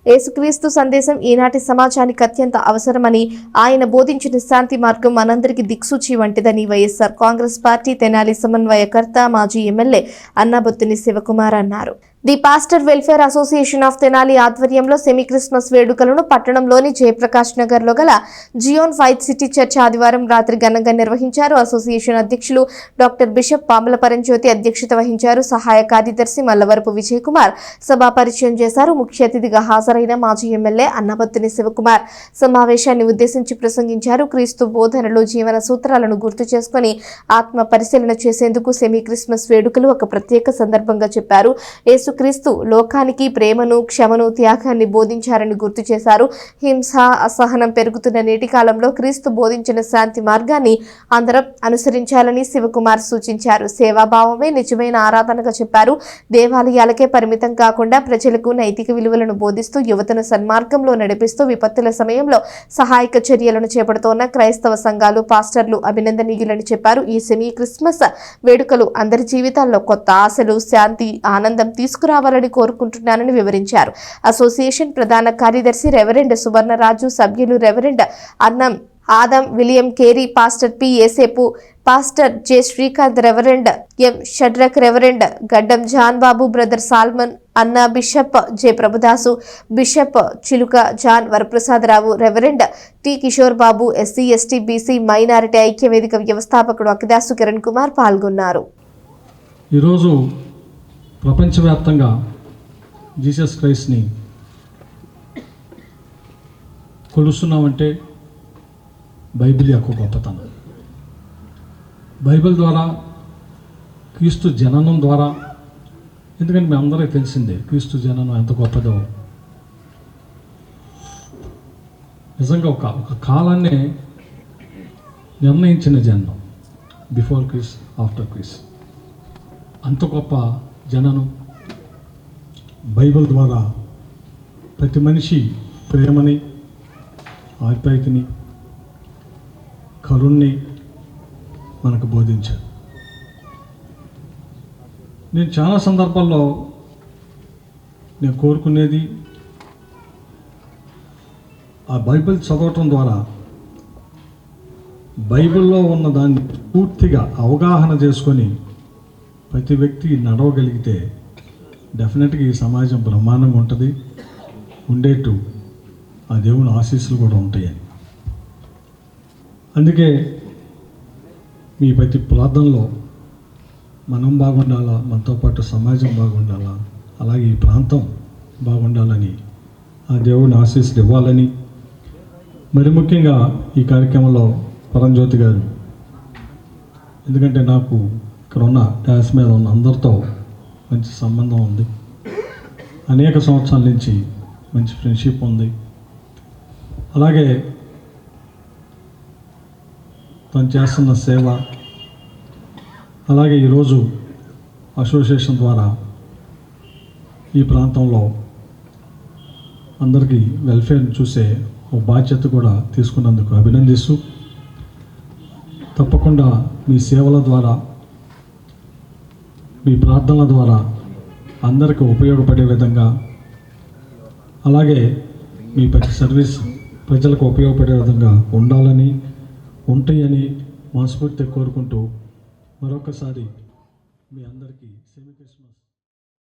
యేసుక్రీస్తు సందేశం ఈనాటి సమాజానికి అత్యంత అవసరమని, ఆయన బోధించిన శాంతి మార్గం మనందరికీ దిక్సూచి వంటిదని వైఎస్ఆర్ కాంగ్రెస్ పార్టీ తెనాలి సమన్వయకర్త మాజీ ఎమ్మెల్యే అన్నాబొత్తుని శివకుమార్ అన్నారు. The pastor welfare association of Tenali ఆధ్వర్యంలో సెమీ క్రిస్మస్ వేడుకలను పట్టణంలోని జయప్రకాష్ నగర్ లో గల జియోన్ ఫైత్ సిటీ చర్చ్ ఆదివారం రాత్రి ఘనంగా నిర్వహించారు. అసోసియేషన్ అధ్యక్షులు డాక్టర్ బిషప్ పాముల పరంజ్యోతి అధ్యక్షత వహించారు. సహాయ కార్యదర్శి మల్లవరపు విజయ్ కుమార్ సభా పరిచయం చేశారు. ముఖ్య అతిథిగా హాజరైన మాజీ ఎమ్మెల్యే అన్నాబొత్తుని శివకుమార్ సమావేశాన్ని ఉద్దేశించి ప్రసంగించారు. క్రీస్తు బోధనలు, జీవన సూత్రాలను గుర్తు చేసుకుని ఆత్మ పరిశీలన చేసేందుకు సెమీ క్రిస్మస్ వేడుకలు ఒక ప్రత్యేక సందర్భంగా చెప్పారు. క్రీస్తు లోకానికి ప్రేమను, క్షమను, త్యాగాన్ని బోధించారని గుర్తు చేశారు. హింస, అసహనం పెరుగుతున్న నేటి కాలంలో క్రీస్తు బోధించిన శాంతి మార్గాన్ని అందరం అనుసరించాలని శివకుమార్ సూచించారు. సేవాభావమే నిజమైన ఆరాధనగా చెప్పారు. దేవాలయాలకే పరిమితం కాకుండా ప్రజలకు నైతిక విలువలను బోధిస్తూ యువతను సన్మార్గంలో నడిపిస్తూ విపత్తుల సమయంలో సహాయక చర్యలను చేపడుతోన్న క్రైస్తవ సంఘాలు, పాస్టర్లు అభినందనీయులని చెప్పారు. ఈ సెమీ క్రిస్మస్ వేడుకలు అందరి జీవితాల్లో కొత్త ఆశలు, శాంతి, ఆనందం తీసుకురావాలని కోరుకుంటున్నానని వివరించారు. అసోసియేషన్ ప్రధాన కార్యదర్శి రెవరెండ్ సువర్ణరాజు, సభ్యులు reverend Annam Adam, William Carey, pastor P Esepu, pastor J Srikanth, reverend M Shadrach, reverend Gaddam John Babu, brother Solomon, అన్న bishop J Prabhudasu, bishop Chiluka John Varaprasadarao, reverend T Kishore Babu, SC ST BC minority ఐక్య వేదిక వ్యవస్థాపకుడు అకిదాసు కిరణ్ కుమార్ పాల్గొన్నారు. ఈరోజు ప్రపంచవ్యాప్తంగా జీసస్ క్రైస్ట్ని కొలుస్తున్నామంటే బైబిల్ యొక్క గొప్పతనం. బైబిల్ ద్వారా, క్రీస్తు జననం ద్వారా, ఎందుకంటే మీ అందరికీ తెలిసిందే క్రీస్తు జననం ఎంత గొప్పదో. నిజంగా ఒక కాలాన్నే నిర్ణయించిన జననం, బిఫోర్ క్రీస్, ఆఫ్టర్ క్రీస్. అంత గొప్ప జననం బైబిల్ ద్వారా ప్రతి మనిషి ప్రేమని, ఆప్యాయతని, కరుణ్ణి మనకు బోధించారు. నేను చాలా సందర్భాల్లో నేను కోరుకునేది ఆ బైబిల్ చదవటం ద్వారా బైబిల్లో ఉన్న దాన్ని పూర్తిగా అవగాహన చేసుకొని ప్రతి వ్యక్తి నడవగలిగితే డెఫినెట్గా ఈ సమాజం బ్రహ్మాండంగా ఉంటుంది, ఉండేట్టు ఆ దేవుని ఆశీస్సులు కూడా ఉంటాయని. అందుకే మీ ప్రతి ప్రార్థనలో మనం బాగుండాలా, మనతో పాటు సమాజం బాగుండాలా, అలాగే ఈ ప్రాంతం బాగుండాలని ఆ దేవుని ఆశీస్సులు ఇవ్వాలని, మరి ముఖ్యంగా ఈ కార్యక్రమంలో పరంజ్యోతి గారు, ఎందుకంటే నాకు ఇక్కడ ఉన్న డాస్ మీద ఉన్న అందరితో మంచి సంబంధం ఉంది, అనేక సంవత్సరాల నుంచి మంచి ఫ్రెండ్షిప్ ఉంది. అలాగే తను చేస్తున్న సేవ, అలాగే ఈరోజు అసోసియేషన్ ద్వారా ఈ ప్రాంతంలో అందరికీ వెల్ఫేర్ని చూసే ఒక బాధ్యత కూడా తీసుకున్నందుకు అభినందిస్తూ, తప్పకుండా మీ సేవల ద్వారా, మీ ప్రార్థనల ద్వారా అందరికీ ఉపయోగపడే విధంగా, అలాగే మీ ప్రతి సర్వీస్ ప్రజలకు ఉపయోగపడే విధంగా ఉండాలని, ఉంటాయని మనస్ఫూర్తిగా కోరుకుంటూ మరొకసారి మీ అందరికీ